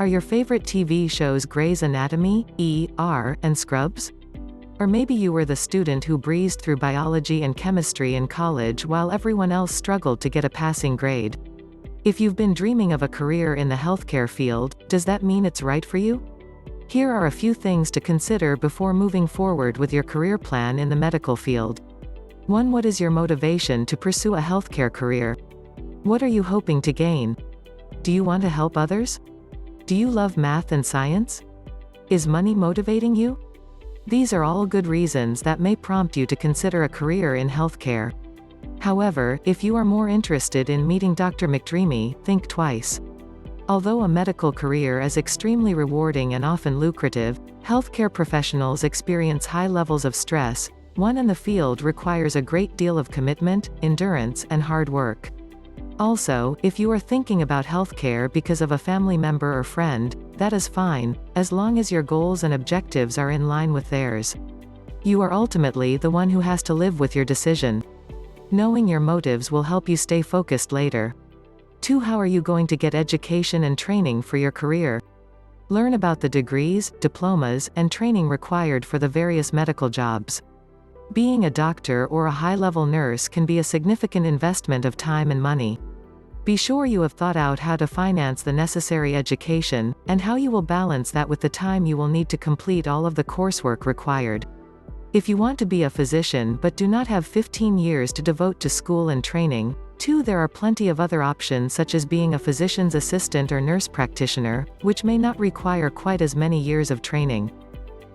Are your favorite TV shows Grey's Anatomy, ER, and Scrubs? Or maybe you were the student who breezed through biology and chemistry in college while everyone else struggled to get a passing grade. If you've been dreaming of a career in the healthcare field, does that mean it's right for you? Here are a few things to consider before moving forward with your career plan in the medical field. 1. What is your motivation to pursue a healthcare career? What are you hoping to gain? Do you want to help others? Do you love math and science? Is money motivating you? These are all good reasons that may prompt you to consider a career in healthcare. However, if you are more interested in meeting Dr. McDreamy, think twice. Although a medical career is extremely rewarding and often lucrative, healthcare professionals experience high levels of stress. One in the field requires a great deal of commitment, endurance, and hard work. Also, if you are thinking about healthcare because of a family member or friend, that is fine, as long as your goals and objectives are in line with theirs. You are ultimately the one who has to live with your decision. Knowing your motives will help you stay focused later. 2. How are you going to get education and training for your career? Learn about the degrees, diplomas, and training required for the various medical jobs. Being a doctor or a high-level nurse can be a significant investment of time and money. Be sure you have thought out how to finance the necessary education, and how you will balance that with the time you will need to complete all of the coursework required. If you want to be a physician but do not have 15 years to devote to school and training, 2. There are plenty of other options such as being a physician's assistant or nurse practitioner, which may not require quite as many years of training.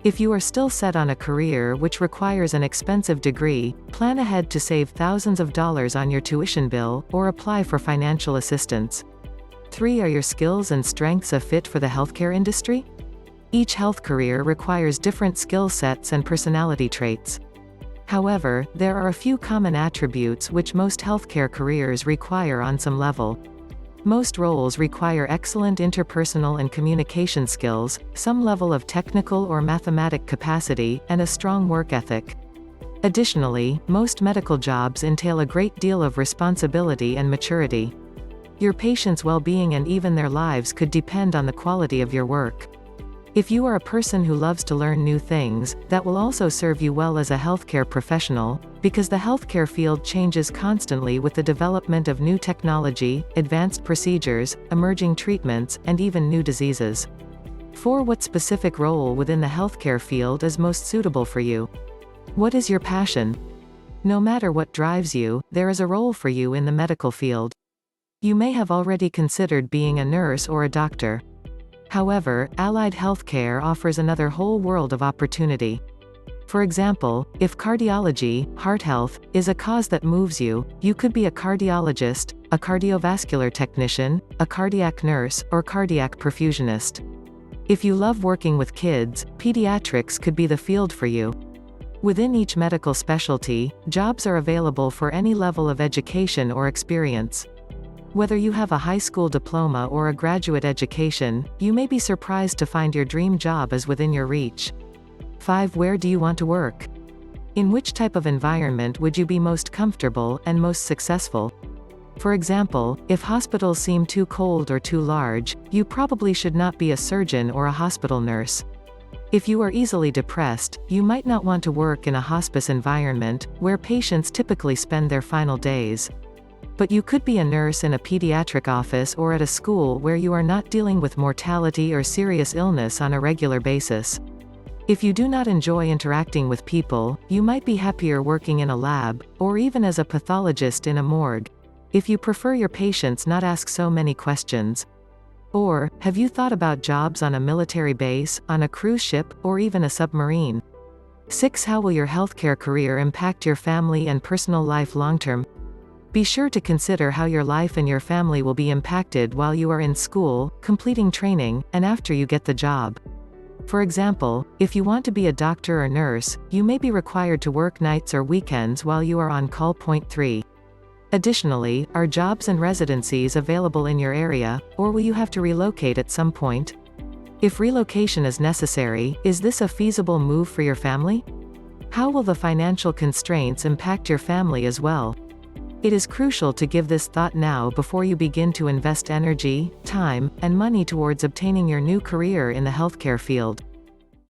If you are still set on a career which requires an expensive degree, plan ahead to save thousands of dollars on your tuition bill, or apply for financial assistance. 3. Are your skills and strengths a fit for the healthcare industry? Each health career requires different skill sets and personality traits. However, there are a few common attributes which most healthcare careers require on some level. Most roles require excellent interpersonal and communication skills, some level of technical or mathematic capacity, and a strong work ethic. Additionally, most medical jobs entail a great deal of responsibility and maturity. Your patients' well-being and even their lives could depend on the quality of your work. If you are a person who loves to learn new things, that will also serve you well as a healthcare professional, because the healthcare field changes constantly with the development of new technology, advanced procedures, emerging treatments, and even new diseases. 4. What specific role within the healthcare field is most suitable for you? What is your passion? No matter what drives you, there is a role for you in the medical field. You may have already considered being a nurse or a doctor. However, allied healthcare offers another whole world of opportunity. For example, if cardiology, heart health, is a cause that moves you, you could be a cardiologist, a cardiovascular technician, a cardiac nurse, or cardiac perfusionist. If you love working with kids, pediatrics could be the field for you. Within each medical specialty, jobs are available for any level of education or experience. Whether you have a high school diploma or a graduate education, you may be surprised to find your dream job is within your reach. 5. Where do you want to work? In which type of environment would you be most comfortable and most successful? For example, if hospitals seem too cold or too large, you probably should not be a surgeon or a hospital nurse. If you are easily depressed, you might not want to work in a hospice environment, where patients typically spend their final days. But you could be a nurse in a pediatric office or at a school where you are not dealing with mortality or serious illness on a regular basis. If you do not enjoy interacting with people, you might be happier working in a lab, or even as a pathologist in a morgue. If you prefer your patients not ask so many questions. Or, have you thought about jobs on a military base, on a cruise ship, or even a submarine? 6. How will your healthcare career impact your family and personal life long-term? Be sure to consider how your life and your family will be impacted while you are in school, completing training, and after you get the job. For example, if you want to be a doctor or nurse, you may be required to work nights or weekends while you are on call. 3. Additionally, are jobs and residencies available in your area, or will you have to relocate at some point? If relocation is necessary, is this a feasible move for your family? How will the financial constraints impact your family as well? It is crucial to give this thought now before you begin to invest energy, time, and money towards obtaining your new career in the healthcare field.